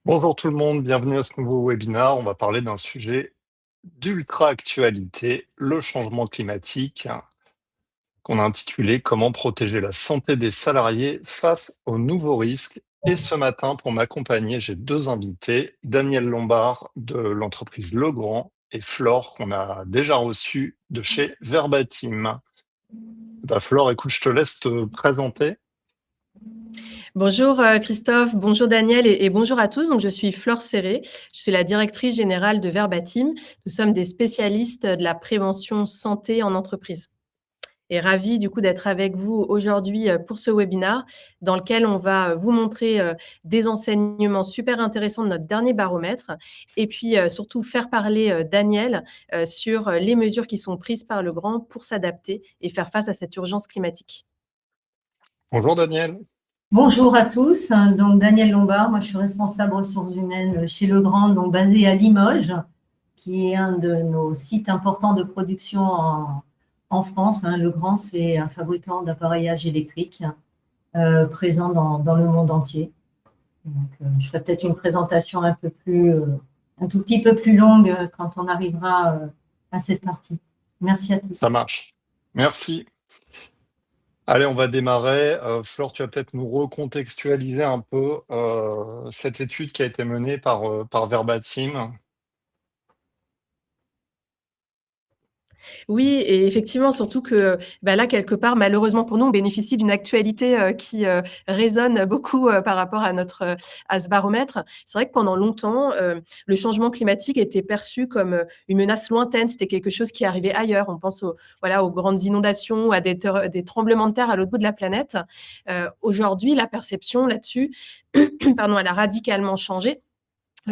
Bonjour tout le monde, bienvenue à ce nouveau webinaire. On va parler d'un sujet d'ultra actualité, le changement climatique, qu'on a intitulé Comment protéger la santé des salariés face aux nouveaux risques. Et ce matin, pour m'accompagner, j'ai deux invités, Daniel Lombard de l'entreprise Legrand et Flore, qu'on a déjà reçu de chez Verbatim. Flore, écoute, je te laisse te présenter. Bonjour Christophe, bonjour Daniel et bonjour à tous. Donc, je suis Flore Serré, je suis la directrice générale de Verbatim. Nous sommes des spécialistes de la prévention santé en entreprise. Et ravie du coup d'être avec vous aujourd'hui pour ce webinaire dans lequel on va vous montrer des enseignements super intéressants de notre dernier baromètre et puis surtout faire parler Daniel sur les mesures qui sont prises par Legrand pour s'adapter et faire face à cette urgence climatique. Bonjour Daniel. Bonjour à tous, donc Daniel Lombard, moi je suis responsable ressources humaines chez Legrand, donc basé à Limoges, qui est un de nos sites importants de production en France. Legrand, c'est un fabricant d'appareillage électrique présent dans le monde entier. Donc, je ferai peut-être une présentation un tout petit peu plus longue quand on arrivera à cette partie. Merci à tous. Ça marche. Merci. Allez, on va démarrer. Flore, tu vas peut-être nous recontextualiser un peu cette étude qui a été menée par Verbatim. Oui, et effectivement, surtout que là, quelque part, malheureusement pour nous, on bénéficie d'une actualité qui résonne beaucoup par rapport à ce baromètre. C'est vrai que pendant longtemps, le changement climatique était perçu comme une menace lointaine. C'était quelque chose qui arrivait ailleurs. On pense aux grandes inondations, à des tremblements de terre à l'autre bout de la planète. Aujourd'hui, la perception là-dessus, pardon, elle a radicalement changé.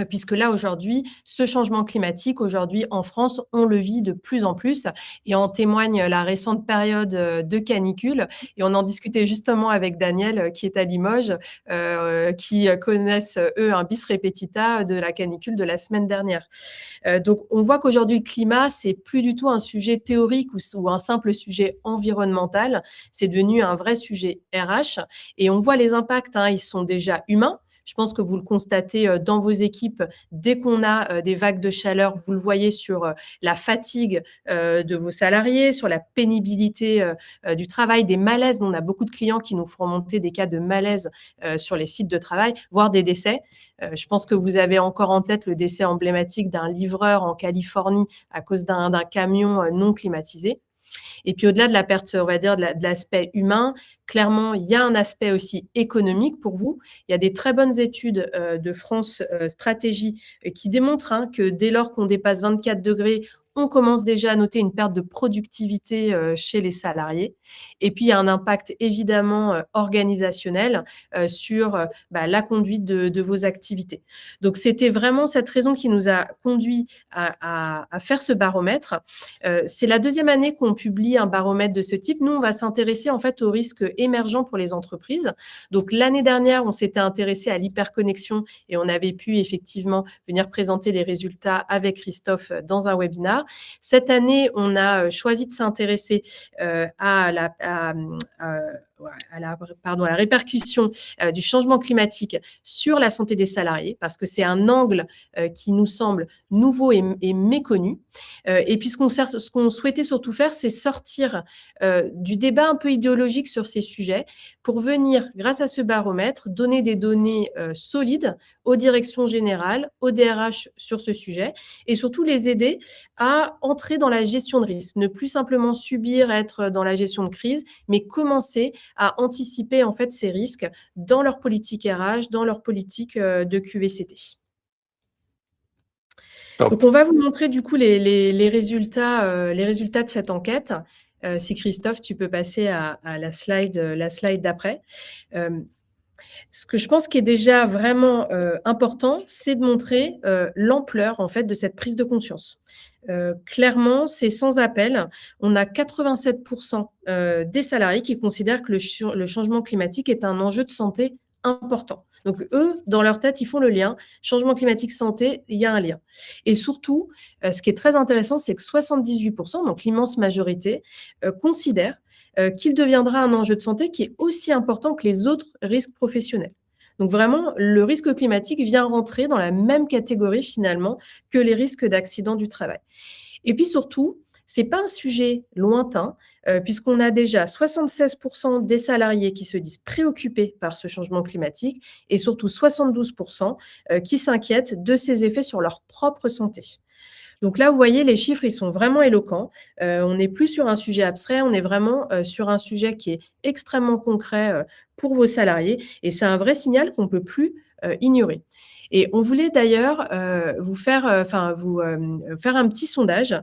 Puisque là, aujourd'hui, ce changement climatique, aujourd'hui, en France, on le vit de plus en plus et en témoigne la récente période de canicule. Et on en discutait justement avec Daniel, qui est à Limoges, qui connaissent, eux, un bis repetita de la canicule de la semaine dernière. Donc, on voit qu'aujourd'hui, le climat, c'est plus du tout un sujet théorique ou un simple sujet environnemental. C'est devenu un vrai sujet RH. Et on voit les impacts, ils sont déjà humains. Je pense que vous le constatez dans vos équipes. Dès qu'on a des vagues de chaleur, vous le voyez sur la fatigue de vos salariés, sur la pénibilité du travail, des malaises. On a beaucoup de clients qui nous font monter des cas de malaise sur les sites de travail, voire des décès. Je pense que vous avez encore en tête le décès emblématique d'un livreur en Californie à cause d'un camion non climatisé. Et puis, au-delà de la perte, on va dire, de l'aspect humain, clairement, il y a un aspect aussi économique pour vous. Il y a des très bonnes études de France Stratégie qui démontrent que dès lors qu'on dépasse 24 degrés, on commence déjà à noter une perte de productivité chez les salariés. Et puis, il y a un impact évidemment organisationnel sur la conduite de vos activités. Donc, c'était vraiment cette raison qui nous a conduit à faire ce baromètre. C'est la deuxième année qu'on publie un baromètre de ce type. Nous, on va s'intéresser en fait aux risques émergents pour les entreprises. Donc, l'année dernière, on s'était intéressé à l'hyperconnexion et on avait pu effectivement venir présenter les résultats avec Christophe dans un webinaire. Cette année, on a choisi de s'intéresser à la répercussion du changement climatique sur la santé des salariés, parce que c'est un angle qui nous semble nouveau et méconnu. Et puis, ce qu'on souhaitait surtout faire, c'est sortir du débat un peu idéologique sur ces sujets pour venir, grâce à ce baromètre, donner des données solides aux directions générales, aux DRH sur ce sujet et surtout les aider à entrer dans la gestion de risque, ne plus simplement subir, être dans la gestion de crise, mais commencer à anticiper en fait ces risques dans leur politique RH, dans leur politique de QVCT. Donc, on va vous montrer du coup les résultats de cette enquête. Si Christophe, tu peux passer à la slide d'après. Ce que je pense qui est déjà vraiment important, c'est de montrer l'ampleur en fait de cette prise de conscience. Clairement, c'est sans appel. On a 87% des salariés qui considèrent que le changement climatique est un enjeu de santé important. Donc, eux, dans leur tête, ils font le lien. Changement climatique, santé, il y a un lien. Et surtout, ce qui est très intéressant, c'est que 78%, donc l'immense majorité, considèrent qu'il deviendra un enjeu de santé qui est aussi important que les autres risques professionnels. Donc vraiment, le risque climatique vient rentrer dans la même catégorie finalement que les risques d'accident du travail. Et puis surtout, c'est pas un sujet lointain, puisqu'on a déjà 76 des salariés qui se disent préoccupés par ce changement climatique et surtout 72 qui s'inquiètent de ses effets sur leur propre santé. Donc là, vous voyez, les chiffres, ils sont vraiment éloquents. On n'est plus sur un sujet abstrait, on est vraiment sur un sujet qui est extrêmement concret pour vos salariés et c'est un vrai signal qu'on ne peut plus ignorer. Et on voulait d'ailleurs vous faire, faire un petit sondage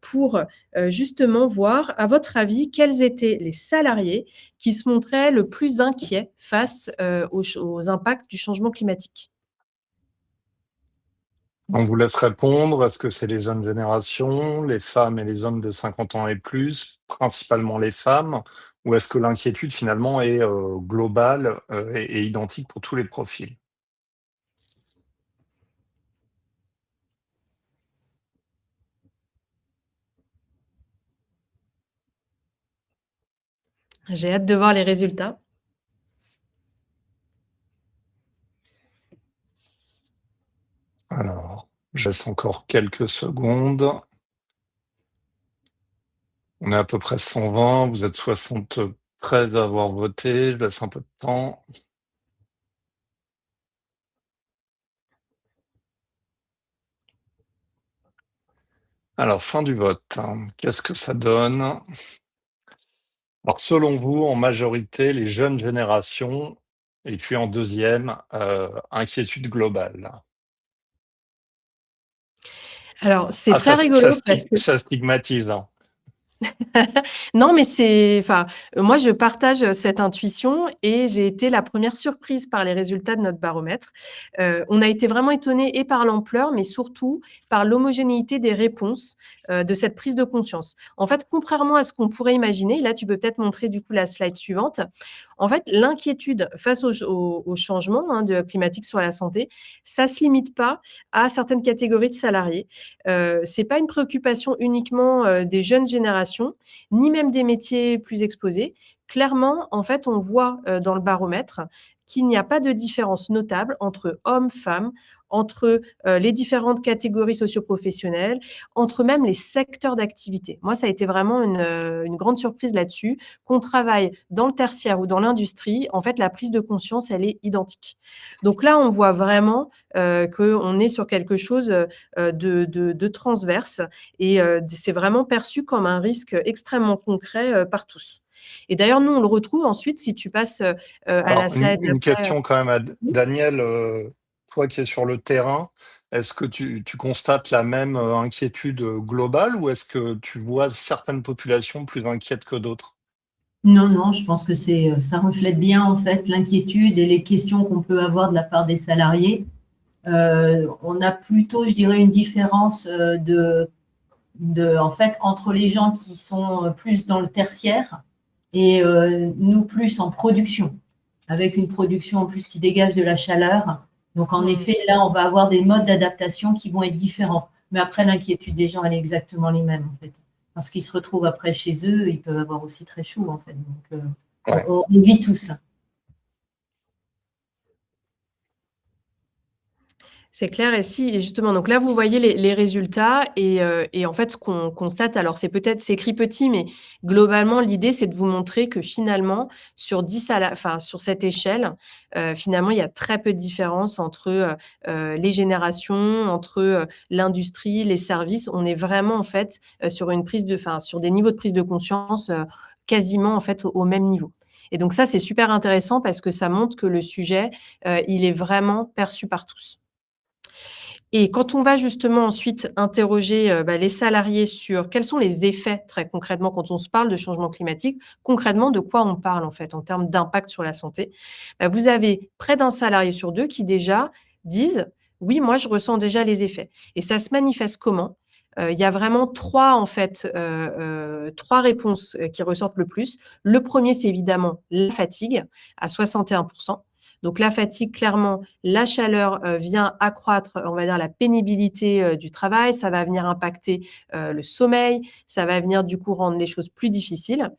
pour justement voir, à votre avis, quels étaient les salariés qui se montraient le plus inquiets face aux impacts du changement climatique. On vous laisse répondre. Est-ce que c'est les jeunes générations, les femmes et les hommes de 50 ans et plus, principalement les femmes, ou est-ce que l'inquiétude finalement est globale et identique pour tous les profils? J'ai hâte de voir les résultats. Alors, je laisse encore quelques secondes. On est à peu près 120, vous êtes 73 à avoir voté, je laisse un peu de temps. Alors, fin du vote, hein. Qu'est-ce que ça donne? Alors, selon vous, en majorité, les jeunes générations, et puis en deuxième, inquiétude globale. Alors, c'est Ah, très rigolo parce que ça stigmatise, hein. non, mais moi, je partage cette intuition et j'ai été la première surprise par les résultats de notre baromètre. On a été vraiment étonnés et par l'ampleur, mais surtout par l'homogénéité des réponses, de cette prise de conscience. En fait, contrairement à ce qu'on pourrait imaginer, là, tu peux peut-être montrer du coup la slide suivante. En fait, l'inquiétude face au changement, hein, climatique sur la santé, ça se limite pas à certaines catégories de salariés. C'est pas une préoccupation uniquement, des jeunes générations, ni même des métiers plus exposés. Clairement, en fait, on voit, dans le baromètre qu'il n'y a pas de différence notable entre hommes, femmes, entre, les différentes catégories socio-professionnelles, entre même les secteurs d'activité. Moi, ça a été vraiment une grande surprise là-dessus. Qu'on travaille dans le tertiaire ou dans l'industrie, en fait, la prise de conscience, elle est identique. Donc là, on voit vraiment, qu'on est sur quelque chose, de transverse et c'est vraiment perçu comme un risque extrêmement concret, par tous. Et d'ailleurs, nous, on le retrouve ensuite si tu passes, à la Alors, slide une d'après. question quand même à Oui. Daniel, toi qui es sur le terrain, est-ce que tu constates la même inquiétude globale ou est-ce que tu vois certaines populations plus inquiètes que d'autres? Non, non, je pense que ça reflète bien en fait l'inquiétude et les questions qu'on peut avoir de la part des salariés. On a plutôt, je dirais, une différence en fait, entre les gens qui sont plus dans le tertiaire et nous plus en production, avec une production en plus qui dégage de la chaleur. Donc, en effet, là, on va avoir des modes d'adaptation qui vont être différents. Mais après, l'inquiétude des gens, elle est exactement les mêmes, en fait. Parce qu'ils se retrouvent après chez eux, ils peuvent avoir aussi très chaud, en fait. Donc, Ouais. on vit tout ça. C'est clair et si et justement, donc là, vous voyez les résultats et en fait, ce qu'on constate, alors c'est écrit petit, mais globalement, l'idée, c'est de vous montrer que finalement, sur 10 sur cette échelle, finalement, il y a très peu de différence entre, les générations, entre, l'industrie, les services. On est vraiment, en fait, sur des niveaux de prise de conscience, quasiment, en fait, au même niveau. Et donc ça, c'est super intéressant parce que ça montre que le sujet, il est vraiment perçu par tous. Et quand on va justement ensuite interroger, les salariés sur quels sont les effets très concrètement quand on se parle de changement climatique, concrètement de quoi on parle en fait en termes d'impact sur la santé? Vous avez près d'un salarié sur 2 qui déjà disent: «Oui, moi je ressens déjà les effets» et ça se manifeste comment? Il y a vraiment 3 en fait, 3 réponses, qui ressortent le plus. Le premier, c'est évidemment la fatigue à 61. Donc la fatigue, clairement, la chaleur vient accroître, on va dire, la pénibilité du travail, ça va venir impacter le sommeil, ça va venir du coup rendre les choses plus difficiles.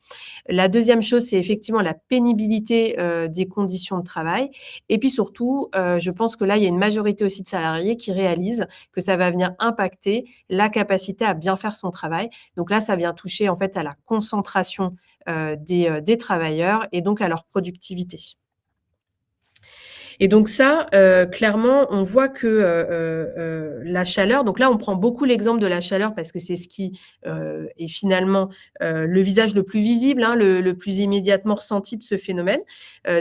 La deuxième chose, c'est effectivement la pénibilité des conditions de travail. Et puis surtout, je pense que là, il y a une majorité aussi de salariés qui réalisent que ça va venir impacter la capacité à bien faire son travail. Donc là, ça vient toucher en fait à la concentration des travailleurs et donc à leur productivité. Et donc ça, clairement, on voit que la chaleur, donc là, on prend beaucoup l'exemple de la chaleur parce que c'est ce qui est finalement le visage le plus visible, hein, le plus immédiatement ressenti de ce phénomène.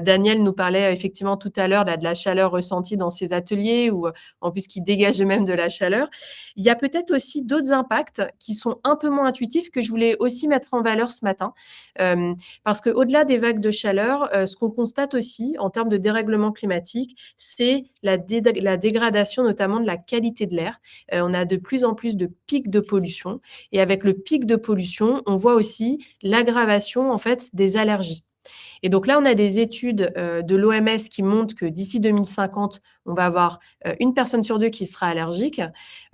Daniel nous parlait effectivement tout à l'heure de la chaleur ressentie dans ses ateliers ou en plus qui dégage même de la chaleur. Il y a peut-être aussi d'autres impacts qui sont un peu moins intuitifs que je voulais aussi mettre en valeur ce matin. Parce qu'au-delà des vagues de chaleur, ce qu'on constate aussi en termes de dérèglement climatique, c'est la dégradation notamment de la qualité de l'air. On a de plus en plus de pics de pollution et avec le pic de pollution, on voit aussi l'aggravation en fait des allergies. Et donc là, on a des études de l'OMS qui montrent que d'ici 2050, on va avoir une personne sur deux qui sera allergique.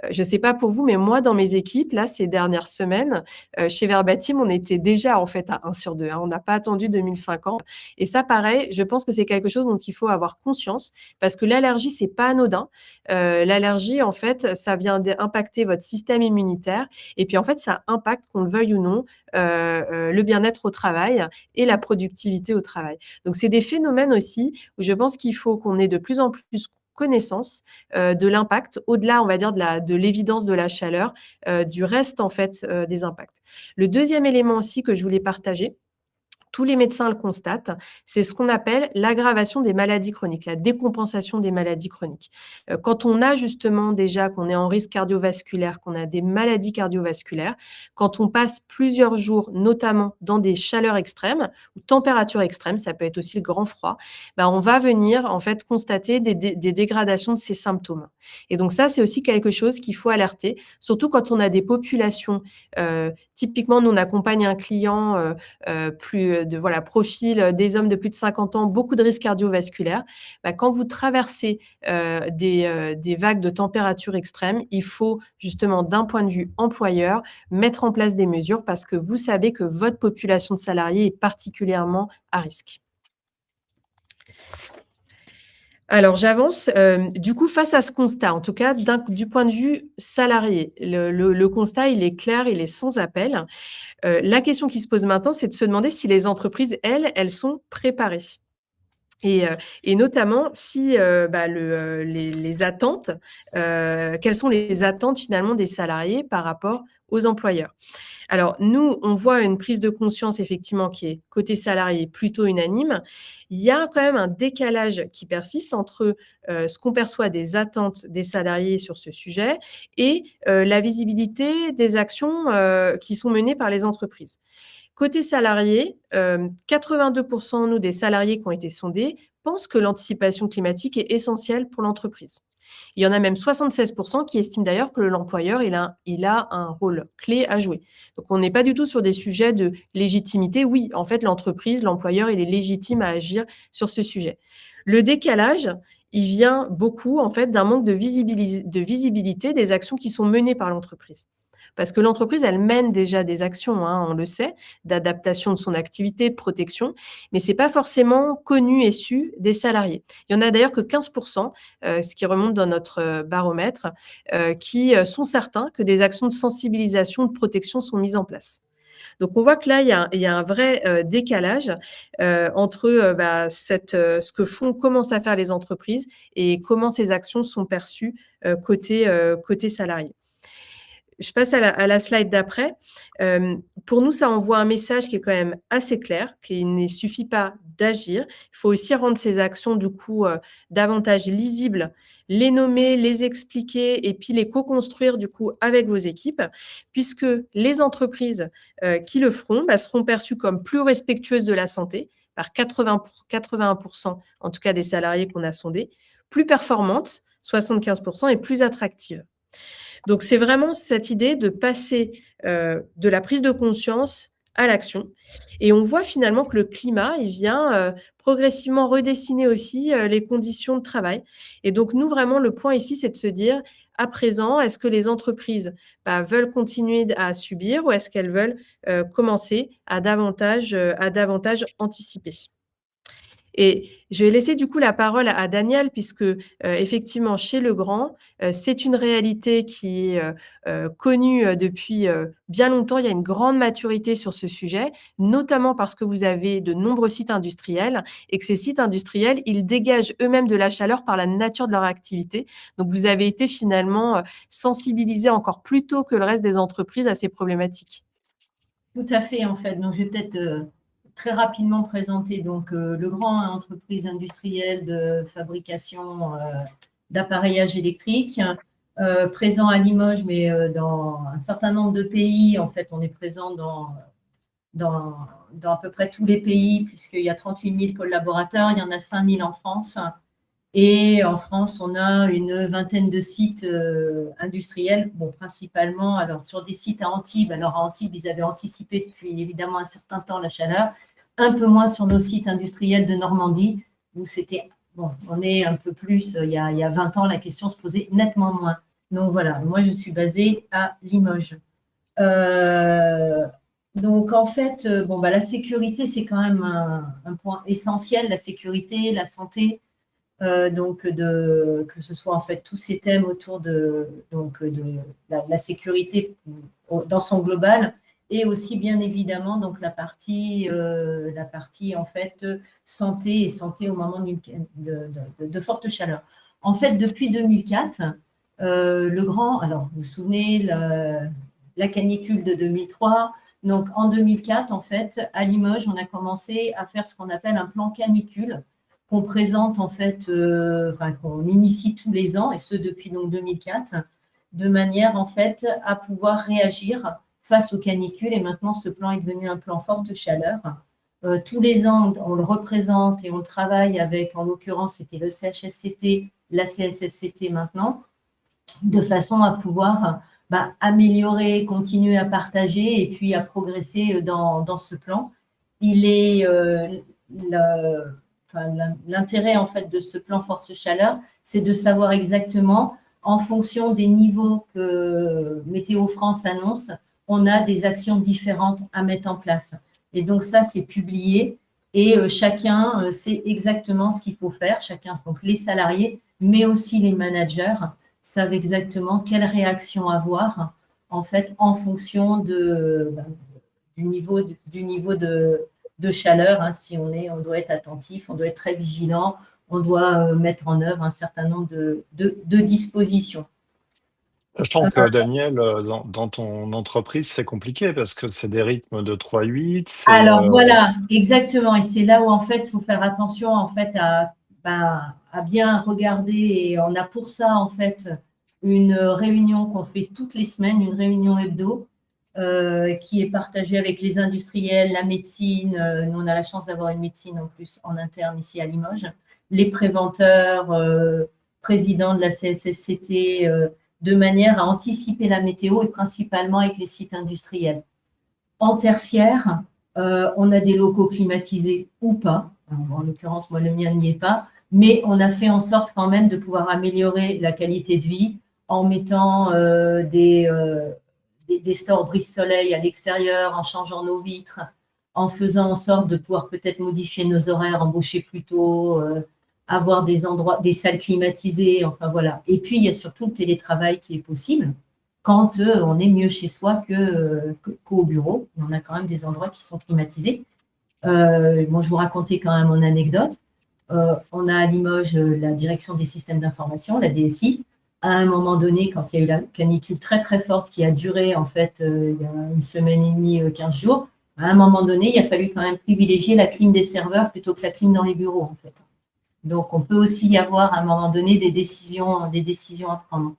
Je ne sais pas pour vous, mais moi, dans mes équipes, là, ces dernières semaines, chez Verbatim, on était déjà en fait à 1 sur 2. Hein. On n'a pas attendu 2050. Et ça, pareil, je pense que c'est quelque chose dont il faut avoir conscience parce que l'allergie, c'est pas anodin. L'allergie, en fait, ça vient impacter votre système immunitaire et puis en fait, ça impacte, qu'on le veuille ou non, le bien-être au travail et la productivité au travail. Donc, c'est des phénomènes aussi où je pense qu'il faut qu'on ait de plus en plus connaissance de l'impact, au-delà, on va dire, de l'évidence de la chaleur, du reste, en fait, des impacts. Le deuxième élément aussi que je voulais partager, tous les médecins le constatent, c'est ce qu'on appelle l'aggravation des maladies chroniques, la décompensation des maladies chroniques. Quand on a justement déjà qu'on est en risque cardiovasculaire, qu'on a des maladies cardiovasculaires, quand on passe plusieurs jours, notamment dans des chaleurs extrêmes ou températures extrêmes, ça peut être aussi le grand froid, ben on va venir en fait constater des dégradations de ces symptômes. Et donc ça, c'est aussi quelque chose qu'il faut alerter, surtout quand on a des populations, typiquement, nous on accompagne un client profil des hommes de plus de 50 ans, beaucoup de risques cardiovasculaires. Quand vous traversez des vagues de température extrêmes, il faut justement, d'un point de vue employeur, mettre en place des mesures parce que vous savez que votre population de salariés est particulièrement à risque. Alors, j'avance. Du coup, face à ce constat, en tout cas, du point de vue salarié, le constat, il est clair, il est sans appel. La question qui se pose maintenant, c'est de se demander si les entreprises, elles sont préparées. Et notamment si les attentes, quelles sont les attentes finalement des salariés par rapport aux employeurs. Alors nous, on voit une prise de conscience effectivement qui est côté salarié plutôt unanime. Il y a quand même un décalage qui persiste entre ce qu'on perçoit des attentes des salariés sur ce sujet et la visibilité des actions qui sont menées par les entreprises. Côté salarié, 82% nous, des salariés qui ont été sondés pensent que l'anticipation climatique est essentielle pour l'entreprise. Il y en a même 76% qui estiment d'ailleurs que l'employeur il a un rôle clé à jouer. Donc, on n'est pas du tout sur des sujets de légitimité. Oui, en fait, l'entreprise, l'employeur, il est légitime à agir sur ce sujet. Le décalage, il vient beaucoup en fait d'un manque de visibilité des actions qui sont menées par l'entreprise. Parce que l'entreprise, elle mène déjà des actions, hein, on le sait, d'adaptation de son activité, de protection, mais ce n'est pas forcément connu et su des salariés. Il y en a d'ailleurs que 15%, ce qui remonte dans notre baromètre, qui sont certains que des actions de sensibilisation, de protection sont mises en place. Donc, on voit que là, il y a un vrai décalage entre ce que commencent à faire les entreprises et comment ces actions sont perçues côté salarié. Je passe à la slide d'après. Pour nous, ça envoie un message qui est quand même assez clair, qu'il ne suffit pas d'agir. Il faut aussi rendre ces actions, du coup, davantage lisibles, les nommer, les expliquer et puis les co-construire, du coup, avec vos équipes, puisque les entreprises qui le feront seront perçues comme plus respectueuses de la santé, par 81%, en tout cas des salariés qu'on a sondés, plus performantes, 75%, et plus attractives. Donc, c'est vraiment cette idée de passer de la prise de conscience à l'action. Et on voit finalement que le climat, il vient progressivement redessiner aussi les conditions de travail. Et donc, nous, vraiment, le point ici, c'est de se dire, à présent, est-ce que les entreprises veulent continuer à subir ou est-ce qu'elles veulent commencer à davantage anticiper? Et je vais laisser du coup la parole à Daniel puisque, effectivement chez Legrand, c'est une réalité qui est, connue, depuis, bien longtemps. Il y a une grande maturité sur ce sujet, notamment parce que vous avez de nombreux sites industriels et que ces sites industriels, ils dégagent eux-mêmes de la chaleur par la nature de leur activité. Donc vous avez été finalement, sensibilisés encore plus tôt que le reste des entreprises à ces problématiques. Tout à fait, en fait. Donc, je vais peut-être très rapidement présenter donc, Legrand, entreprise industrielle de fabrication d'appareillage électrique, présent à Limoges, mais dans un certain nombre de pays. En fait, on est présent dans à peu près tous les pays, puisqu'il y a 38 000 collaborateurs, il y en a 5 000 en France. Et en France, on a une vingtaine de sites industriels, bon, principalement alors, sur des sites à Antibes. Alors, à Antibes, ils avaient anticipé depuis évidemment un certain temps la chaleur. Un peu moins sur nos sites industriels de Normandie, où c'était, bon, on est un peu plus, il y a 20 ans, la question se posait nettement moins. Donc, voilà, moi, je suis basée à Limoges. Donc, en fait, bon, la sécurité, c'est quand même un point essentiel, la sécurité, la santé. Donc, que ce soit en fait tous ces thèmes autour de la sécurité dans son global et aussi bien évidemment donc la partie en fait santé au moment de forte chaleur. En fait, depuis 2004, alors vous vous souvenez la canicule de 2003. Donc, en 2004, en fait, à Limoges, on a commencé à faire ce qu'on appelle un plan canicule qu'on présente en fait, qu'on initie tous les ans, et ce depuis donc 2004, de manière en fait à pouvoir réagir face aux canicules. Et maintenant, ce plan est devenu un plan forte chaleur. Tous les ans, on le représente et on travaille avec, en l'occurrence, c'était le CHSCT, la CSSCT maintenant, de façon à pouvoir améliorer, continuer à partager et puis à progresser dans ce plan. Il est l'intérêt en fait de ce plan force chaleur, c'est de savoir exactement, en fonction des niveaux que Météo France annonce, on a des actions différentes à mettre en place. Et donc ça, c'est publié et chacun sait exactement ce qu'il faut faire. Chacun, donc les salariés, mais aussi les managers, savent exactement quelle réaction avoir en fait en fonction du niveau de chaleur. Hein, si on doit être attentif, on doit être très vigilant, on doit mettre en œuvre un certain nombre de dispositions. Sachant que Daniel, dans ton entreprise, c'est compliqué parce que c'est des rythmes de 3-8. Alors voilà, exactement. Et c'est là où en fait, il faut faire attention en fait à bien regarder. Et on a pour ça en fait une réunion qu'on fait toutes les semaines, une réunion hebdo, qui est partagée avec les industriels, la médecine. Nous, on a la chance d'avoir une médecine en plus en interne ici à Limoges. Les préventeurs, présidents de la CSSCT, de manière à anticiper la météo et principalement avec les sites industriels. En tertiaire, on a des locaux climatisés ou pas. En l'occurrence, moi, le mien n'y est pas. Mais on a fait en sorte quand même de pouvoir améliorer la qualité de vie en mettant des stores brise-soleil à l'extérieur, en changeant nos vitres, en faisant en sorte de pouvoir peut-être modifier nos horaires, embaucher plus tôt, avoir des salles climatisées, enfin voilà. Et puis, il y a surtout le télétravail qui est possible quand on est mieux chez soi qu'au bureau. On a quand même des endroits qui sont climatisés. Je vous racontais quand même mon anecdote. On a à Limoges la direction des systèmes d'information, la DSI. À un moment donné, quand il y a eu la canicule très très forte qui a duré en fait il y a une semaine et demie, 15 jours, à un moment donné, il a fallu quand même privilégier la clim des serveurs plutôt que la clim dans les bureaux en fait. Donc, on peut aussi y avoir à un moment donné des décisions à prendre.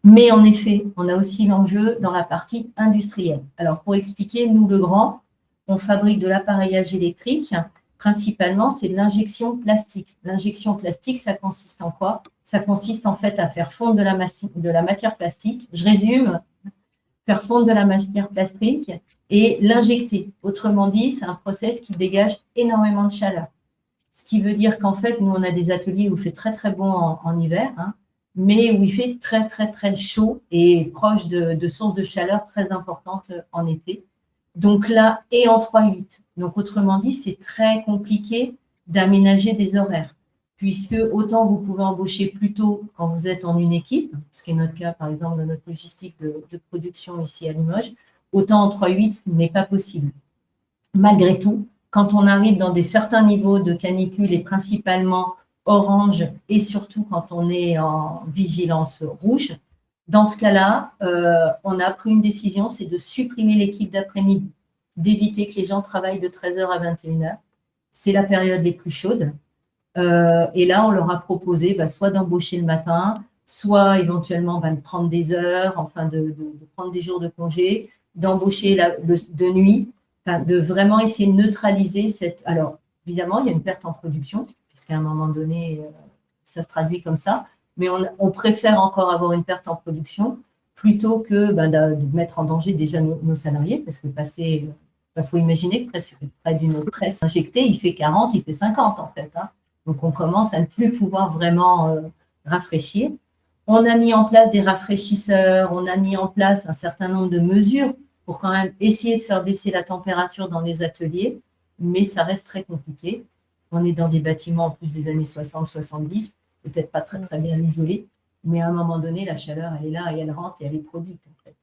Mais en effet, on a aussi l'enjeu dans la partie industrielle. Alors, pour expliquer, nous, Legrand, on fabrique de l'appareillage électrique. Principalement, c'est de l'injection plastique. L'injection plastique, ça consiste en quoi? Ça consiste en fait à faire fondre de la matière plastique. Je résume, faire fondre de la matière plastique et l'injecter. Autrement dit, c'est un process qui dégage énormément de chaleur. Ce qui veut dire qu'en fait, nous, on a des ateliers où il fait très, très bon en hiver, hein, mais où il fait très, très, très chaud et proche de sources de chaleur très importantes en été. Donc là, et en 3-8. Donc, autrement dit, c'est très compliqué d'aménager des horaires, puisque autant vous pouvez embaucher plus tôt quand vous êtes en une équipe, ce qui est notre cas, par exemple, dans notre logistique de production ici à Limoges, autant en 3-8, ce n'est pas possible. Malgré tout, quand on arrive dans des certains niveaux de canicule et principalement orange et surtout quand on est en vigilance rouge, dans ce cas-là, on a pris une décision, c'est de supprimer l'équipe d'après-midi, d'éviter que les gens travaillent de 13h à 21h. C'est la période les plus chaudes. Et là, on leur a proposé soit d'embaucher le matin, soit éventuellement de prendre des heures, enfin de prendre des jours de congé, d'embaucher de nuit, de vraiment essayer de neutraliser cette… Alors, évidemment, il y a une perte en production, puisqu'à un moment donné, ça se traduit comme ça, mais on préfère encore avoir une perte en production plutôt que de mettre en danger déjà nos salariés, parce que passer… Il faut imaginer que près d'une presse injectée, il fait 40, il fait 50 en fait. Hein. Donc, on commence à ne plus pouvoir vraiment rafraîchir. On a mis en place des rafraîchisseurs, on a mis en place un certain nombre de mesures pour quand même essayer de faire baisser la température dans les ateliers, mais ça reste très compliqué. On est dans des bâtiments en plus des années 60-70, peut-être pas très, très bien isolés, mais à un moment donné, la chaleur, elle est là et elle rentre et elle est produite en fait.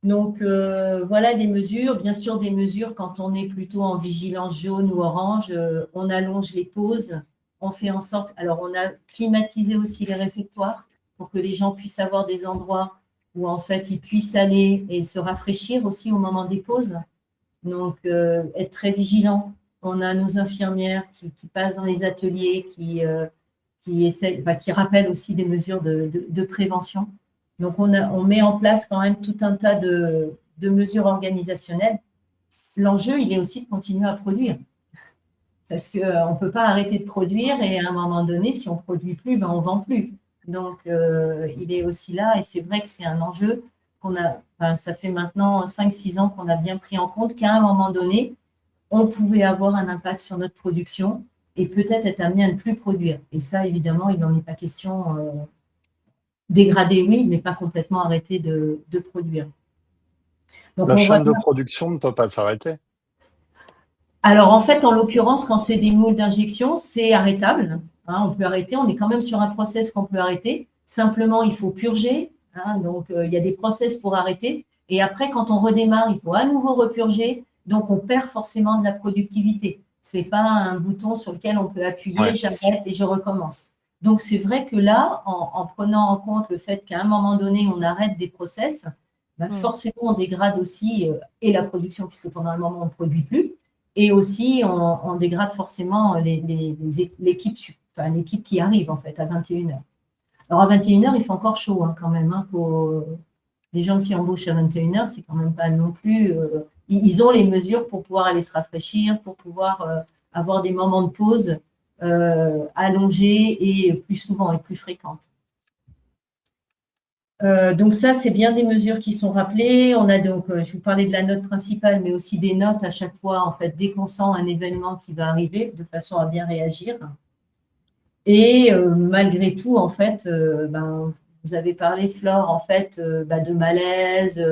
Donc, voilà des mesures. Bien sûr, des mesures quand on est plutôt en vigilance jaune ou orange, on allonge les pauses, on fait en sorte… Alors, on a climatisé aussi les réfectoires pour que les gens puissent avoir des endroits où, en fait, ils puissent aller et se rafraîchir aussi au moment des pauses. Donc, être très vigilant. On a nos infirmières qui passent dans les ateliers, qui rappellent aussi des mesures de prévention. Donc, on met en place quand même tout un tas de mesures organisationnelles. L'enjeu, il est aussi de continuer à produire. Parce qu'on ne peut pas arrêter de produire et à un moment donné, si on ne produit plus, on ne vend plus. Donc, il est aussi là et c'est vrai que c'est un enjeu qu'on a… ça fait maintenant 5-6 ans qu'on a bien pris en compte qu'à un moment donné, on pouvait avoir un impact sur notre production et peut-être être amené à ne plus produire. Et ça, évidemment, il n'en est pas question… Dégrader, oui, mais pas complètement arrêter de produire. Donc, la chaîne de production ne peut pas s'arrêter. Alors, en fait, en l'occurrence, quand c'est des moules d'injection, c'est arrêtable. Hein, on peut arrêter. On est quand même sur un process qu'on peut arrêter. Simplement, il faut purger. Hein, donc, il y a des process pour arrêter. Et après, quand on redémarre, il faut à nouveau repurger. Donc, on perd forcément de la productivité. Ce n'est pas un bouton sur lequel on peut appuyer, j'arrête et je recommence. Donc, c'est vrai que là, en prenant en compte le fait qu'à un moment donné, on arrête des process, forcément, on dégrade aussi et la production, puisque pendant un moment, on ne produit plus, et aussi, on dégrade forcément l'équipe qui arrive, en fait, à 21h. Alors, à 21h, il fait encore chaud quand même. Hein, pour les gens qui embauchent à 21h, c'est quand même pas non plus… ils ont les mesures pour pouvoir aller se rafraîchir, pour pouvoir avoir des moments de pause allongées et plus souvent et plus fréquentes. Donc ça, c'est bien des mesures qui sont rappelées. On a donc, je vous parlais de la note principale, mais aussi des notes à chaque fois, en fait, dès qu'on sent un événement qui va arriver, de façon à bien réagir. Et malgré tout, en fait, vous avez parlé, Flore, en fait, de malaise.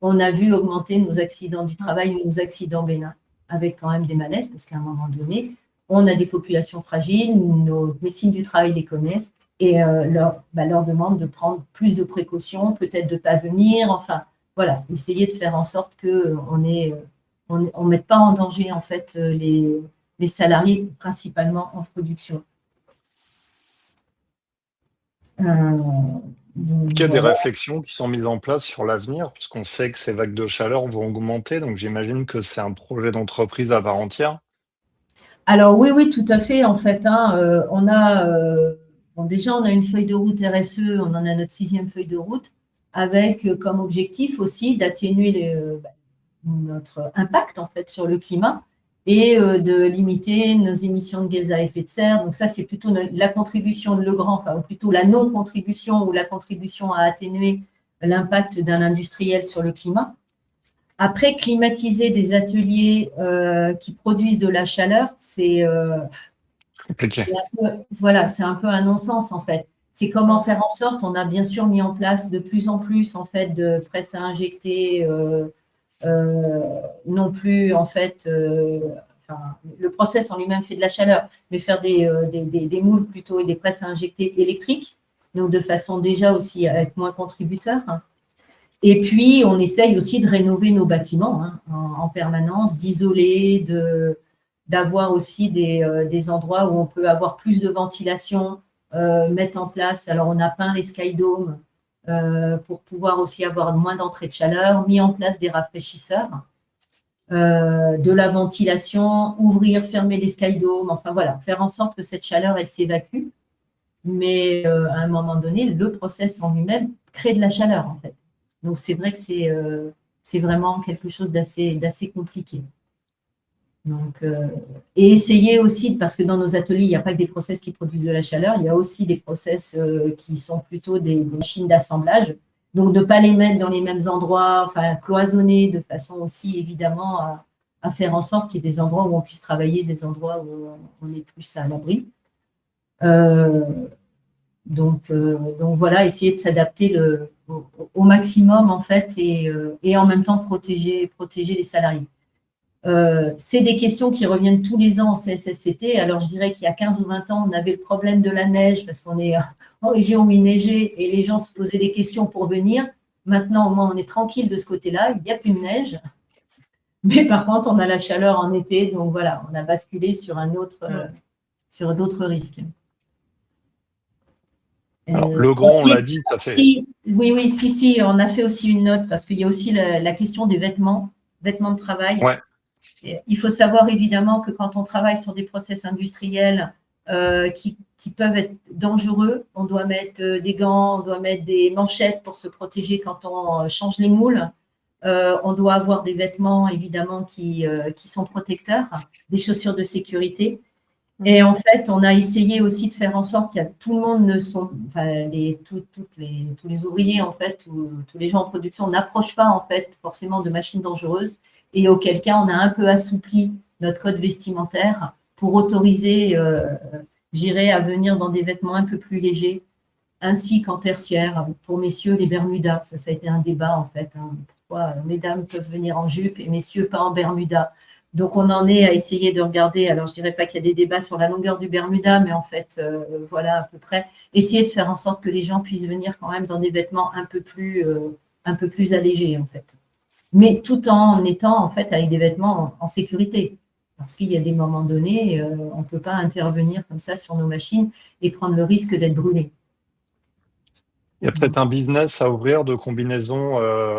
On a vu augmenter nos accidents du travail, nos accidents bénins, avec quand même des malaises, parce qu'à un moment donné, on a des populations fragiles, nos médecines du travail les connaissent, et leur demande de prendre plus de précautions, peut-être de ne pas venir, enfin, voilà, essayer de faire en sorte qu'on ne mette pas en danger, en fait, les salariés, principalement en production. Est-ce qu'il y a des réflexions qui sont mises en place sur l'avenir, puisqu'on sait que ces vagues de chaleur vont augmenter, donc j'imagine que c'est un projet d'entreprise à part entière. Alors oui, tout à fait. En fait, hein, on a déjà on a une feuille de route RSE, on en a notre 6e feuille de route, avec comme objectif aussi d'atténuer notre impact en fait sur le climat et de limiter nos émissions de gaz à effet de serre. Donc ça, c'est plutôt la contribution de Legrand, enfin ou plutôt la non-contribution ou la contribution à atténuer l'impact d'un industriel sur le climat. Après, climatiser des ateliers qui produisent de la chaleur, c'est compliqué. voilà, c'est un peu un non-sens en fait. C'est comment faire en sorte, on a bien sûr mis en place de plus en plus en fait de presses à injecter, non plus en fait, enfin, le process en lui-même fait de la chaleur, mais faire des moules plutôt et des presses à injecter électriques, donc de façon déjà aussi à être moins contributeur. Et puis, on essaye aussi de rénover nos bâtiments en permanence, d'isoler, d'avoir aussi des endroits où on peut avoir plus de ventilation, mettre en place. Alors, on a peint les skydomes pour pouvoir aussi avoir moins d'entrée de chaleur, mis en place des rafraîchisseurs, de la ventilation, ouvrir, fermer les skydomes, enfin voilà, faire en sorte que cette chaleur, elle s'évacue. Mais à un moment donné, le process en lui-même crée de la chaleur, en fait. Donc, c'est vrai que c'est vraiment quelque chose d'assez compliqué. Donc, et essayer aussi, parce que dans nos ateliers, il n'y a pas que des process qui produisent de la chaleur, il y a aussi des process qui sont plutôt des machines d'assemblage. Donc, de ne pas les mettre dans les mêmes endroits, enfin, cloisonner de façon aussi, évidemment, à faire en sorte qu'il y ait des endroits où on puisse travailler, des endroits où on est plus à l'abri. Donc voilà, essayer de s'adapter au maximum en fait et en même temps protéger les salariés. C'est des questions qui reviennent tous les ans en CSSCT. Alors je dirais qu'il y a 15 ou 20 ans, on avait le problème de la neige parce qu'on est en région où il neigeait et les gens se posaient des questions pour venir. Maintenant, au moins, on est tranquille de ce côté-là, il n'y a plus de neige. Mais par contre, on a la chaleur en été, donc voilà, on a basculé sur sur d'autres risques. Alors, le grand, on l'a dit, ça fait… Oui, si, on a fait aussi une note parce qu'il y a aussi la question des vêtements de travail. Ouais. Il faut savoir évidemment que quand on travaille sur des process industriels qui peuvent être dangereux, on doit mettre des gants, on doit mettre des manchettes pour se protéger quand on change les moules. On doit avoir des vêtements évidemment qui sont protecteurs, des chaussures de sécurité. Et en fait, on a essayé aussi de faire en sorte qu'il y a tout le monde ne sont, enfin, tous les ouvriers en fait, tous les gens en production n'approchent pas en fait forcément de machines dangereuses. Et auquel cas, on a un peu assoupli notre code vestimentaire pour autoriser, j'irai à venir dans des vêtements un peu plus légers, ainsi qu'en tertiaire pour messieurs les bermudas. Ça a été un débat en fait. Pourquoi mesdames peuvent venir en jupe et messieurs pas en bermuda? Donc, on en est à essayer de regarder, alors je ne dirais pas qu'il y a des débats sur la longueur du Bermuda, mais en fait, voilà à peu près, essayer de faire en sorte que les gens puissent venir quand même dans des vêtements un peu plus allégés, en fait. Mais tout en étant, en fait, avec des vêtements en sécurité. Parce qu'il y a des moments donnés, on ne peut pas intervenir comme ça sur nos machines et prendre le risque d'être brûlé. Il y a peut-être un business à ouvrir de combinaisons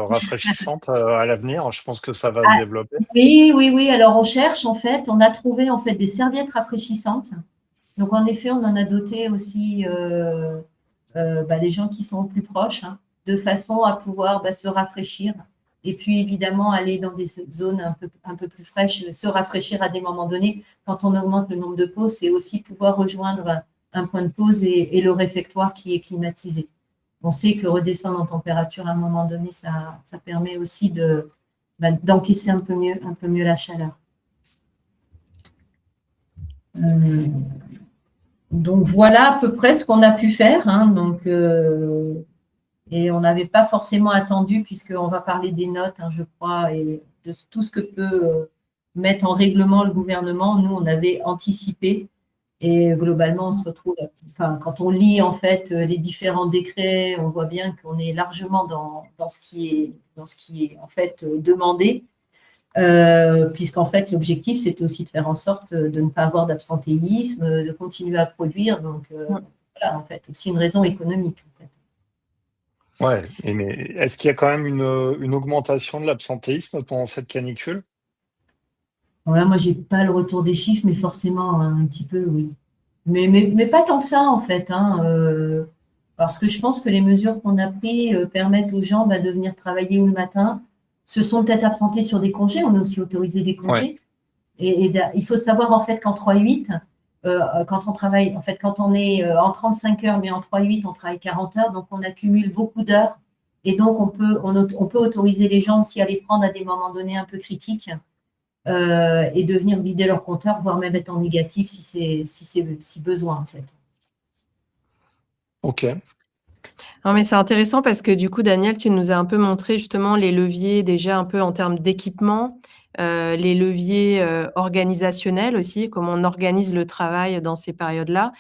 rafraîchissantes à l'avenir. Je pense que ça va se développer. Oui. Alors, on cherche, en fait, on a trouvé, en fait, des serviettes rafraîchissantes. Donc, en effet, on en a doté aussi les gens qui sont plus proches, de façon à pouvoir se rafraîchir. Et puis, évidemment, aller dans des zones un peu plus fraîches, se rafraîchir à des moments donnés. Quand on augmente le nombre de pauses, c'est aussi pouvoir rejoindre un point de pause et le réfectoire qui est climatisé. On sait que redescendre en température à un moment donné, ça permet aussi d'encaisser un peu mieux la chaleur. Donc, voilà à peu près ce qu'on a pu faire. Et on n'avait pas forcément attendu, puisqu'on va parler des notes, je crois, et de tout ce que peut mettre en règlement le gouvernement. Nous, on avait anticipé. Et globalement, on se retrouve, quand on lit en fait les différents décrets, on voit bien qu'on est largement dans ce qui est en fait demandé, puisqu'en fait l'objectif c'était aussi de faire en sorte de ne pas avoir d'absentéisme, de continuer à produire. Donc voilà, en fait, aussi une raison économique. En fait. Ouais, mais est-ce qu'il y a quand même une augmentation de l'absentéisme pendant cette canicule? Bon, là, moi, je n'ai pas le retour des chiffres, mais forcément, un petit peu, oui. Mais pas tant que ça, en fait. Parce que je pense que les mesures qu'on a prises permettent aux gens de venir travailler le matin. Se sont peut-être absentés sur des congés. On a aussi autorisé des congés. Ouais. Et il faut savoir, en fait, qu'en 3-8, quand on travaille, en fait, quand on est en 35 heures, mais en 3-8, on travaille 40 heures. Donc, on accumule beaucoup d'heures. Et donc, on peut autoriser les gens aussi à les prendre à des moments donnés un peu critiques et de venir vider leur compteur, voire même être en négatif si besoin, en fait. Ok. Non, mais c'est intéressant parce que du coup, Daniel, tu nous as un peu montré justement les leviers déjà un peu en termes d'équipement, les leviers, organisationnels aussi, comment on organise le travail dans ces périodes-là.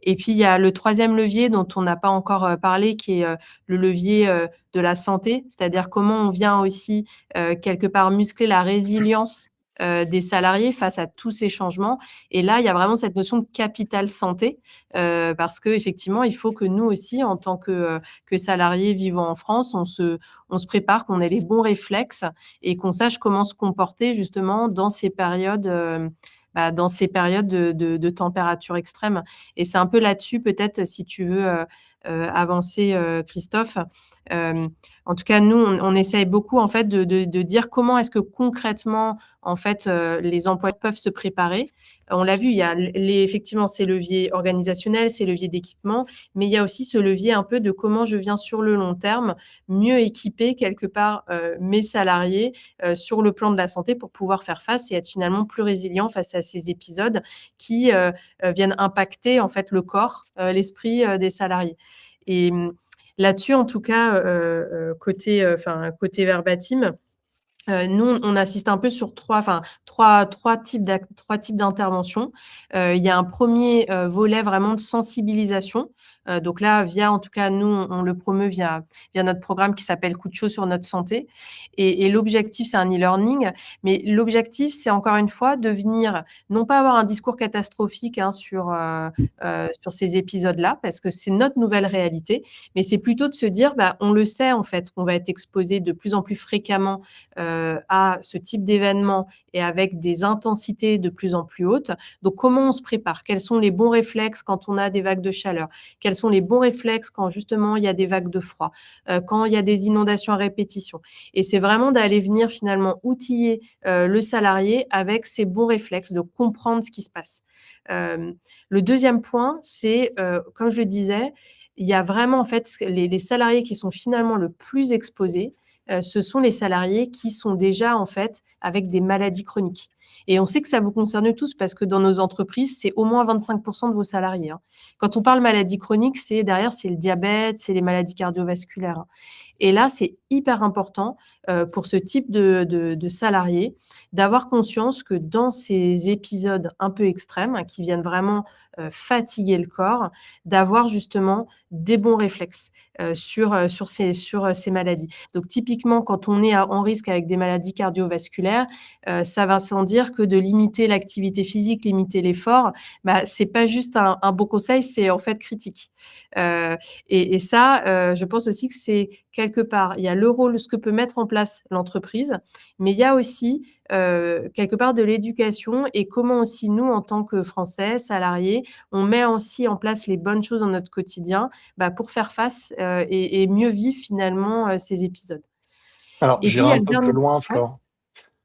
Et puis il y a le troisième levier dont on n'a pas encore, parlé qui est, le levier, de la santé. C'est-à-dire comment on vient aussi, quelque part muscler la résilience, des salariés face à tous ces changements. Et là, il y a vraiment cette notion de capital santé, parce qu'effectivement, il faut que nous aussi, en tant que salariés vivant en France, on se prépare, qu'on ait les bons réflexes et qu'on sache comment se comporter justement dans ces périodes, dans ces périodes de température extrême. Et c'est un peu là-dessus peut-être si tu veux, avancer, Christophe. Hem, En tout cas, nous, on essaye beaucoup en fait de dire comment est-ce que concrètement, en fait, les employeurs peuvent se préparer. On l'a vu, il y a effectivement ces leviers organisationnels, ces leviers d'équipement, mais il y a aussi ce levier un peu de comment je viens sur le long terme mieux équiper quelque part, mes salariés, sur le plan de la santé pour pouvoir faire face et être finalement plus résilient face à ces épisodes qui, viennent impacter en fait le corps, l'esprit, des salariés. Et là-dessus en tout cas, côté Verbatim, nous, on assiste un peu sur trois types d'interventions. Il y a un premier volet vraiment de sensibilisation. Donc là, en tout cas, nous, on le promeut via notre programme qui s'appelle Coup de chaud sur notre santé. Et l'objectif, c'est un e-learning. Mais l'objectif, c'est encore une fois de venir, non pas avoir un discours catastrophique sur ces épisodes-là, parce que c'est notre nouvelle réalité, mais c'est plutôt de se dire, on le sait en fait, qu'on va être exposé de plus en plus fréquemment à ce type d'événement et avec des intensités de plus en plus hautes. Donc, comment on se prépare? Quels sont les bons réflexes quand on a des vagues de chaleur? Quels sont les bons réflexes quand justement il y a des vagues de froid? Quand il y a des inondations à répétition? Et c'est vraiment d'aller venir finalement outiller le salarié avec ces bons réflexes, de comprendre ce qui se passe. Le deuxième point, c'est, comme je le disais, il y a vraiment en fait les salariés qui sont finalement le plus exposés, ce sont les salariés qui sont déjà en fait avec des maladies chroniques. Et on sait que ça vous concerne tous parce que dans nos entreprises, c'est au moins 25% de vos salariés, hein. Quand on parle maladie chronique, c'est le diabète, c'est les maladies cardiovasculaires, hein. Et là, c'est hyper important pour ce type de salariés d'avoir conscience que dans ces épisodes un peu extrêmes, hein, qui viennent vraiment fatiguer le corps, d'avoir justement des bons réflexes sur ces maladies. Donc typiquement, quand on est en risque avec des maladies cardiovasculaires, ça va sans dire que de limiter l'activité physique, limiter l'effort, c'est pas juste un beau conseil, c'est en fait critique. Et ça, je pense aussi que c'est quelque part, il y a le rôle, ce que peut mettre en place l'entreprise, mais il y a aussi quelque part de l'éducation et comment aussi nous, en tant que Français, salariés, on met aussi en place les bonnes choses dans notre quotidien pour faire face et mieux vivre finalement ces épisodes. Alors, Et puis, il j'irai y a un le peu plus dernier. loin, Ouais, Flore,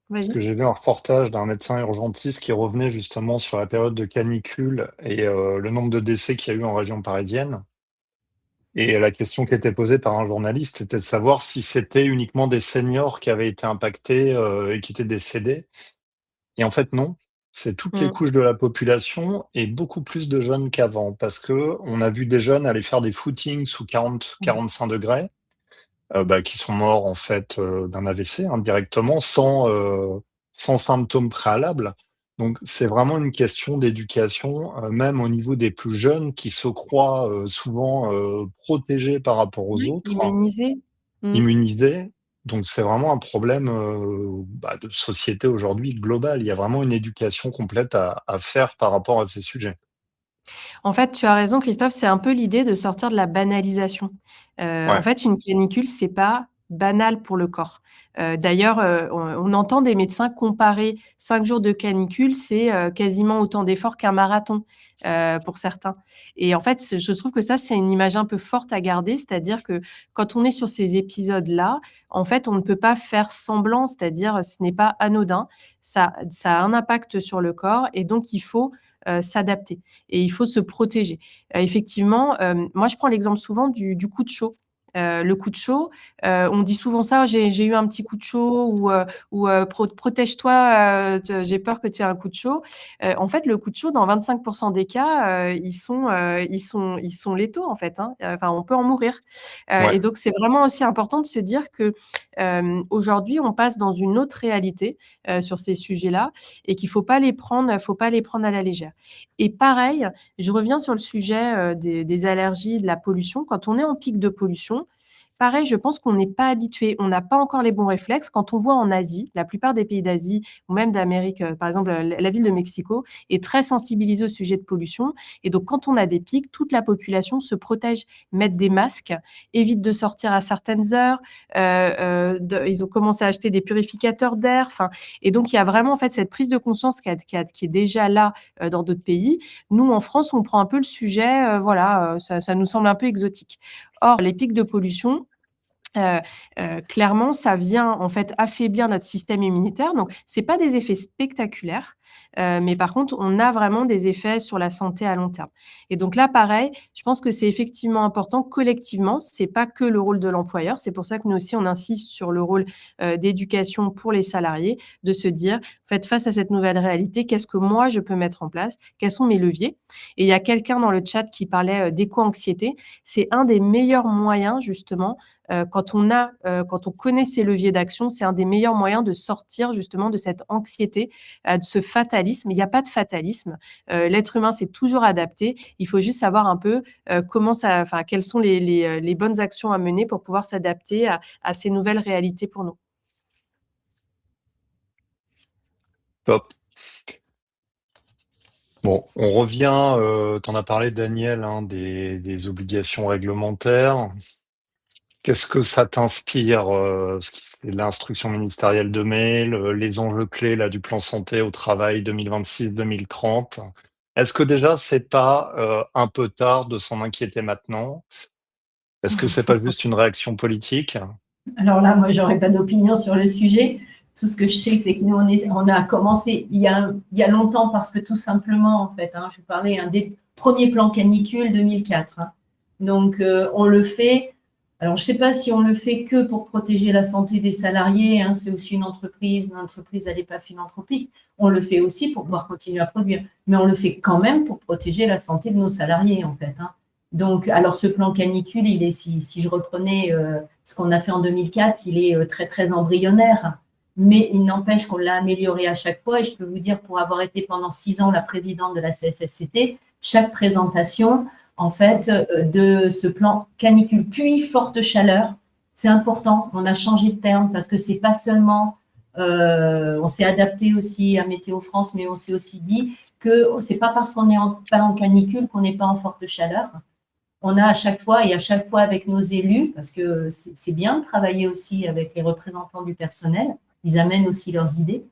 parce que vas-y. j'ai vu un reportage d'un médecin urgentiste qui revenait justement sur la période de canicule et le nombre de décès qu'il y a eu en région parisienne. Et la question qui était posée par un journaliste était de savoir si c'était uniquement des seniors qui avaient été impactés et qui étaient décédés. Et en fait, non. C'est toutes les Mmh. couches de la population et beaucoup plus de jeunes qu'avant, parce que on a vu des jeunes aller faire des footings sous 40-45 degrés, qui sont morts en fait d'un AVC indirectement, sans symptômes préalables. Donc c'est vraiment une question d'éducation, même au niveau des plus jeunes qui se croient souvent protégés par rapport aux Oui, autres, immunisé. Mmh. immunisés. Donc c'est vraiment un problème de société aujourd'hui globale. Il y a vraiment une éducation complète à faire par rapport à ces sujets. En fait, tu as raison, Christophe, c'est un peu l'idée de sortir de la banalisation. En Ouais. fait, une canicule, c'est pas banal pour le corps. D'ailleurs, on entend des médecins comparer 5 jours de canicule, c'est, quasiment autant d'efforts qu'un marathon, pour certains. Et en fait, je trouve que ça, c'est une image un peu forte à garder, c'est-à-dire que quand on est sur ces épisodes-là, en fait, on ne peut pas faire semblant, c'est-à-dire, ce n'est pas anodin. Ça a un impact sur le corps et donc il faut, s'adapter et il faut se protéger. Effectivement, moi, je prends l'exemple souvent du coup de chaud. le coup de chaud, on dit souvent ça: «J'ai eu un petit coup de chaud» ou «Protège-toi, j'ai peur que tu aies un coup de chaud». En fait, le coup de chaud, dans 25 % des cas, ils sont létaux, en fait, hein. Enfin, on peut en mourir. Ouais, Et donc c'est vraiment aussi important de se dire que, aujourd'hui, on passe dans une autre réalité, sur ces sujets-là et qu'il faut pas les prendre à la légère. Et pareil, je reviens sur le sujet, des allergies, de la pollution. Quand on est en pic de pollution, pareil, je pense qu'on n'est pas habitué, on n'a pas encore les bons réflexes. Quand on voit en Asie, la plupart des pays d'Asie ou même d'Amérique, par exemple, la ville de Mexico est très sensibilisée au sujet de pollution et donc quand on a des pics, toute la population se protège, mettent des masques, évite de sortir à certaines heures, ils ont commencé à acheter des purificateurs d'air, enfin et donc il y a vraiment en fait cette prise de conscience qui est déjà là, dans d'autres pays. Nous, en France, on prend un peu le sujet, voilà, ça nous semble un peu exotique. Or, les pics de pollution, Heu clairement, ça vient, en fait, affaiblir notre système immunitaire. Donc c'est pas des effets spectaculaires, mais par contre, on a vraiment des effets sur la santé à long terme et donc là, pareil, je pense que c'est effectivement important collectivement, c'est pas que le rôle de l'employeur. C'est pour ça que nous aussi, on insiste sur le rôle, d'éducation pour les salariés, de se dire: «En fait, face à cette nouvelle réalité, qu'est-ce que moi je peux mettre en place? Quels sont mes leviers?» Et il y a quelqu'un dans le chat qui parlait, d'éco-anxiété. C'est un des meilleurs moyens justement quand on connaît ses leviers d'action, c'est un des meilleurs moyens de sortir justement de cette anxiété, de ce fatalisme. Il n'y a pas de fatalisme. L'être humain s'est toujours adapté. Il faut juste savoir un peu, quelles sont les bonnes actions à mener pour pouvoir s'adapter à ces nouvelles réalités pour nous. top. Bon, on revient, tu as parlé Daniel, hein, des obligations réglementaires. Qu'est-ce que ça t'inspire, c'est l'instruction ministérielle de mai, les enjeux clés là du plan santé au travail 2026-2030? Est-ce que déjà c'est pas, un peu tard de s'en inquiéter maintenant? Est-ce que c'est pas juste une réaction politique? Alors là, moi, j'aurais pas d'opinion sur le sujet. Tout ce que je sais, c'est que nous, on a commencé il y a longtemps parce que tout simplement, en fait, je parlais des premiers plans canicule 2004. Donc, on le fait. Alors, je ne sais pas si on le fait que pour protéger la santé des salariés. C'est aussi une entreprise. L'entreprise, elle n'est pas philanthropique. On le fait aussi pour pouvoir continuer à produire. Mais on le fait quand même pour protéger la santé de nos salariés, en fait. Donc, alors, ce plan canicule, il est, si je reprenais ce qu'on a fait en 2004, il est très, très embryonnaire. Mais il n'empêche qu'on l'a amélioré à chaque fois. Et je peux vous dire, pour avoir été pendant 6 ans la présidente de la CSSCT, chaque présentation, en fait, de ce plan canicule, puis forte chaleur, c'est important. On a changé de terme parce que c'est pas seulement, on s'est adapté aussi à Météo France, mais on s'est aussi dit que c'est pas parce qu'on n'est pas en canicule qu'on n'est pas en forte chaleur. On a à chaque fois avec nos élus, parce que c'est bien de travailler aussi avec les représentants du personnel, ils amènent aussi leurs idées.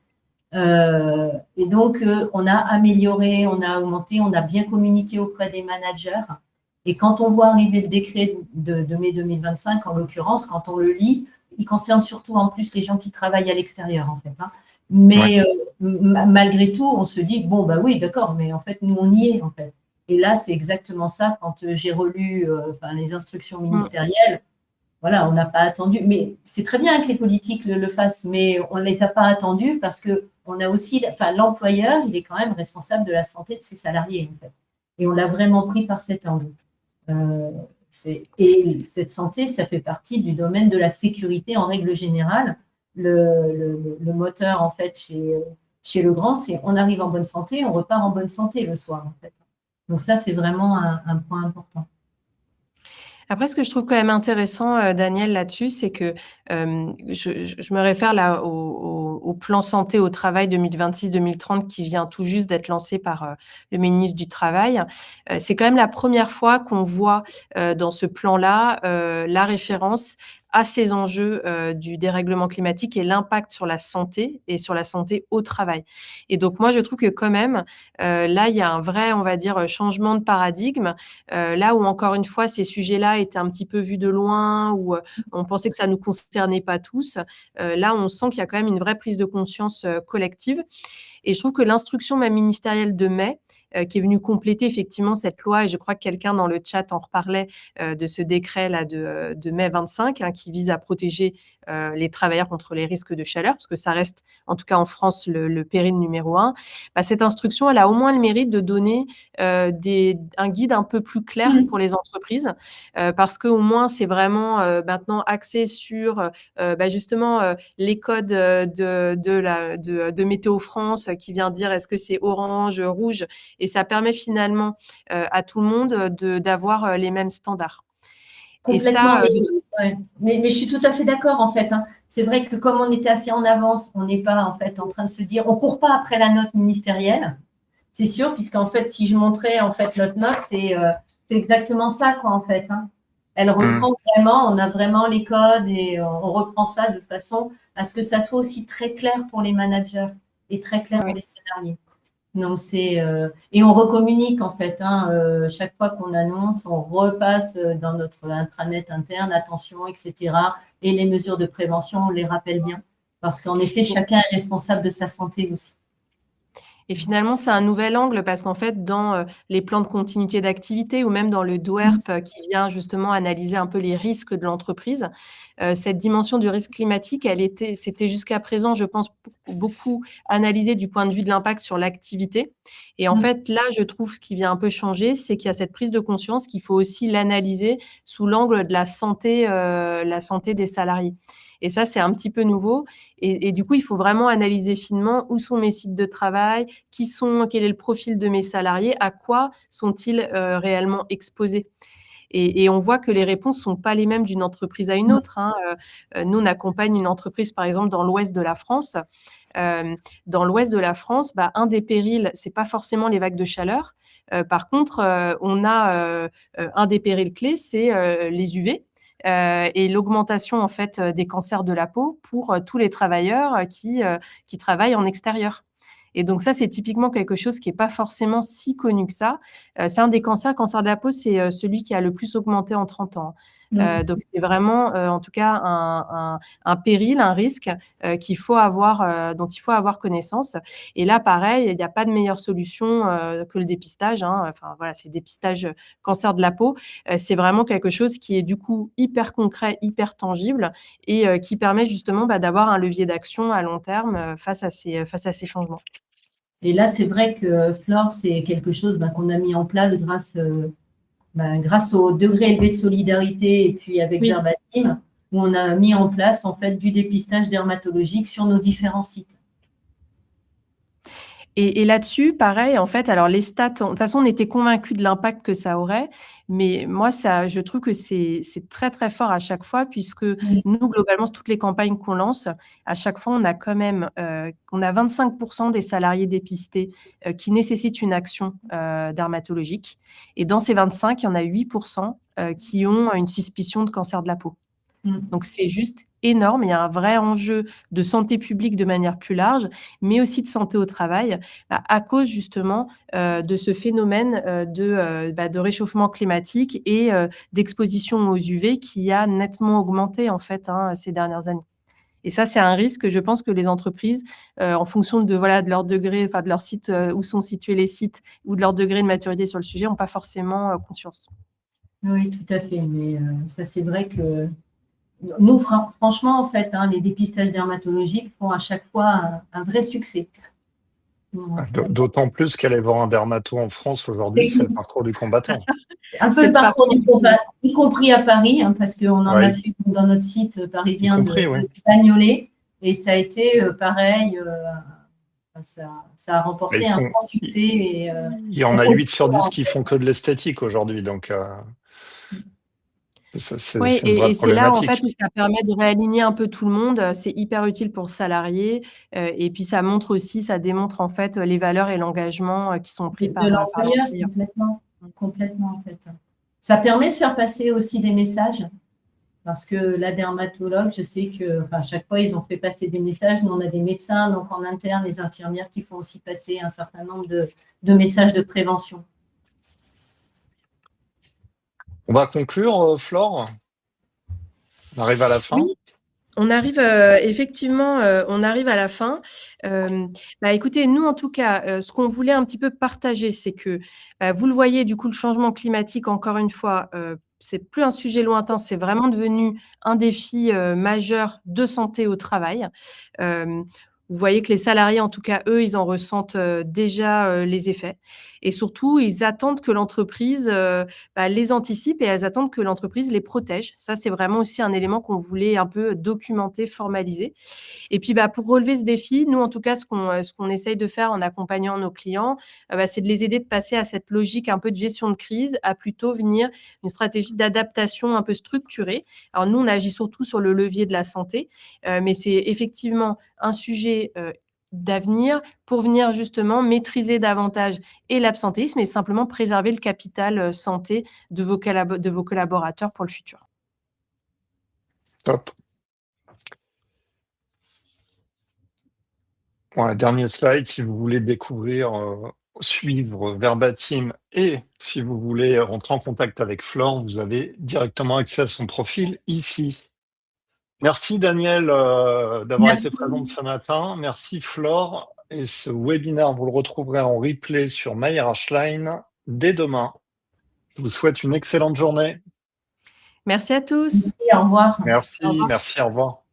Et donc, on a amélioré, on a augmenté, on a bien communiqué auprès des managers. Et quand on voit arriver le décret de mai 2025, en l'occurrence, quand on le lit, il concerne surtout en plus les gens qui travaillent à l'extérieur, en fait. Mais malgré tout, on se dit, bon, bah oui, d'accord, mais en fait, nous, on y est, en fait. Et là, c'est exactement ça, quand j'ai relu les instructions ministérielles, voilà, on n'a pas attendu. Mais c'est très bien que les politiques le fassent, mais on ne les a pas attendus parce qu'on a aussi, l'employeur, il est quand même responsable de la santé de ses salariés, en fait. Et on l'a vraiment pris par cet angle. Et cette santé, ça fait partie du domaine de la sécurité en règle générale. Le moteur, en fait, chez Legrand, c'est on arrive en bonne santé, on repart en bonne santé le soir, en fait. Donc ça, c'est vraiment un point important. Après, ce que je trouve quand même intéressant, Daniel, là-dessus, c'est que, je me réfère là au plan santé au travail 2026-2030 qui vient tout juste d'être lancé par, le ministre du Travail. C'est quand même la première fois qu'on voit, dans ce plan-là, la référence à ces enjeux, du dérèglement climatique et l'impact sur la santé et sur la santé au travail. Et donc moi, je trouve que quand même, là, il y a un vrai, on va dire, changement de paradigme. Là où encore une fois, ces sujets-là étaient un petit peu vus de loin, où on pensait que ça ne nous concernait pas tous, là, on sent qu'il y a quand même une vraie prise de conscience collective. Et je trouve que l'instruction même ministérielle de mai, qui est venu compléter effectivement cette loi, et je crois que quelqu'un dans le chat en reparlait, de ce décret-là de mai 25, hein, qui vise à protéger les travailleurs contre les risques de chaleur, parce que ça reste, en tout cas en France, le péril numéro 1. Cette instruction, elle a au moins le mérite de donner un guide un peu plus clair pour les entreprises, parce qu'au moins, c'est vraiment maintenant axé sur justement les codes de Météo France qui vient dire est-ce que c'est orange, rouge, et ça permet finalement à tout le monde d'avoir les mêmes standards. Complètement, mais je suis tout à fait d'accord en fait. C'est vrai que comme on était assez en avance, on n'est pas en fait en train de se dire, on court pas après la note ministérielle, c'est sûr, puisqu'en fait, si je montrais en fait notre note, c'est exactement ça quoi en fait. Elle reprend vraiment, on a vraiment les codes et on reprend ça de façon à ce que ça soit aussi très clair pour les managers et très clair pour les salariés. Donc et on recommunique en fait. Chaque fois qu'on annonce, on repasse dans notre intranet interne, attention, etc. Et les mesures de prévention, on les rappelle bien, parce qu'en effet, chacun est responsable de sa santé aussi. Et finalement, c'est un nouvel angle parce qu'en fait, dans les plans de continuité d'activité ou même dans le DOERP qui vient justement analyser un peu les risques de l'entreprise, cette dimension du risque climatique, c'était jusqu'à présent, je pense, beaucoup analysé du point de vue de l'impact sur l'activité. Et en fait, là, je trouve ce qui vient un peu changer, c'est qu'il y a cette prise de conscience qu'il faut aussi l'analyser sous l'angle de la santé des salariés. Et ça, c'est un petit peu nouveau. Et du coup, il faut vraiment analyser finement où sont mes sites de travail, quel est le profil de mes salariés, à quoi sont-ils réellement exposés. Et on voit que les réponses ne sont pas les mêmes d'une entreprise à une autre. Nous, on accompagne une entreprise, par exemple, dans l'ouest de la France. Dans l'ouest de la France, un des périls, ce n'est pas forcément les vagues de chaleur. Par contre, on a un des périls clés, c'est les UV. Et l'augmentation en fait des cancers de la peau pour tous les travailleurs qui travaillent en extérieur. Et donc ça, c'est typiquement quelque chose qui n'est pas forcément si connu que ça. C'est un des cancers. Le cancer de la peau, c'est celui qui a le plus augmenté en 30 ans. Donc c'est vraiment, en tout cas, un péril, un risque dont il faut avoir connaissance. Et là, pareil, il n'y a pas de meilleure solution que le dépistage. Enfin voilà, c'est le dépistage cancer de la peau. C'est vraiment quelque chose qui est du coup hyper concret, hyper tangible et qui permet justement d'avoir un levier d'action à long terme face à ces changements. Et là, c'est vrai que Flore, c'est quelque chose qu'on a mis en place grâce au degré élevé de solidarité et puis avec Verbatim, où on a mis en place en fait du dépistage dermatologique sur nos différents sites. Et là-dessus, pareil, en fait, alors les stats, de toute façon, on était convaincus de l'impact que ça aurait, mais moi, je trouve que c'est très, très fort à chaque fois, puisque nous, globalement, toutes les campagnes qu'on lance, à chaque fois, on a quand même, on a 25% des salariés dépistés qui nécessitent une action dermatologique. Et dans ces 25, il y en a 8% qui ont une suspicion de cancer de la peau. Donc, c'est juste énorme. Il y a un vrai enjeu de santé publique de manière plus large, mais aussi de santé au travail, à cause justement de ce phénomène de réchauffement climatique et d'exposition aux UV qui a nettement augmenté en fait ces dernières années. Et ça, c'est un risque, je pense, que les entreprises, en fonction de leur degré, de leur site, où sont situés les sites, ou de leur degré de maturité sur le sujet, n'ont pas forcément conscience. Oui, tout à fait. Mais ça, c'est vrai que nous, franchement, en fait, les dépistages dermatologiques font à chaque fois un vrai succès. D'autant plus qu'aller voir un dermato en France aujourd'hui, c'est le parcours du combattant. Un peu le parcours du combattant, y compris à Paris, parce qu'on en a fait dans notre site parisien de Bagnolet, et ça a été pareil. Ça a remporté un grand succès. Il y en a 8 sur 10 qui font que de l'esthétique aujourd'hui, donc c'est Oui, une vraie et c'est là en problématique. fait où ça permet de réaligner un peu tout le monde. C'est hyper utile pour le salarié, et puis ça démontre en fait les valeurs et l'engagement qui sont pris par l'employeur. Complètement en fait. Ça permet de faire passer aussi des messages. Parce que la dermatologue, je sais à chaque fois, ils ont fait passer des messages. Nous, on a des médecins, donc en interne, les infirmières qui font aussi passer un certain nombre de messages de prévention. On va conclure, Flore. On arrive à la fin. Oui. On arrive effectivement, on arrive à la fin. Écoutez, nous en tout cas, ce qu'on voulait un petit peu partager, c'est que, vous le voyez, du coup, le changement climatique, encore une fois, c'est plus un sujet lointain, c'est vraiment devenu un défi, majeur de santé au travail. Hem, Vous voyez que les salariés, en tout cas, eux, ils en ressentent, déjà, les effets et surtout, ils attendent que l'entreprise, les anticipe et elles attendent que l'entreprise les protège. Ça, c'est vraiment aussi un élément qu'on voulait un peu documenter, formaliser. Et puis, pour relever ce défi, nous, en tout cas, ce qu'on essaye de faire en accompagnant nos clients, c'est de les aider de passer à cette logique un peu de gestion de crise, à plutôt venir une stratégie d'adaptation un peu structurée. Alors nous, on agit surtout sur le levier de la santé, mais c'est effectivement un sujet, d'avenir pour venir justement maîtriser davantage et l'absentéisme et simplement préserver le capital, santé de vos collaborateurs pour le futur. Top. Voilà, dernier slide, si vous voulez découvrir, suivre verbatim et si vous voulez rentrer en contact avec Flore, vous avez directement accès à son profil ici. Merci Daniel d'avoir été Merci. présente ce matin. Merci Flore. Et ce webinaire, vous le retrouverez en replay sur MyRHline dès demain. Je vous souhaite une excellente journée. Merci à tous. Au revoir. Merci, Au revoir. merci, au revoir.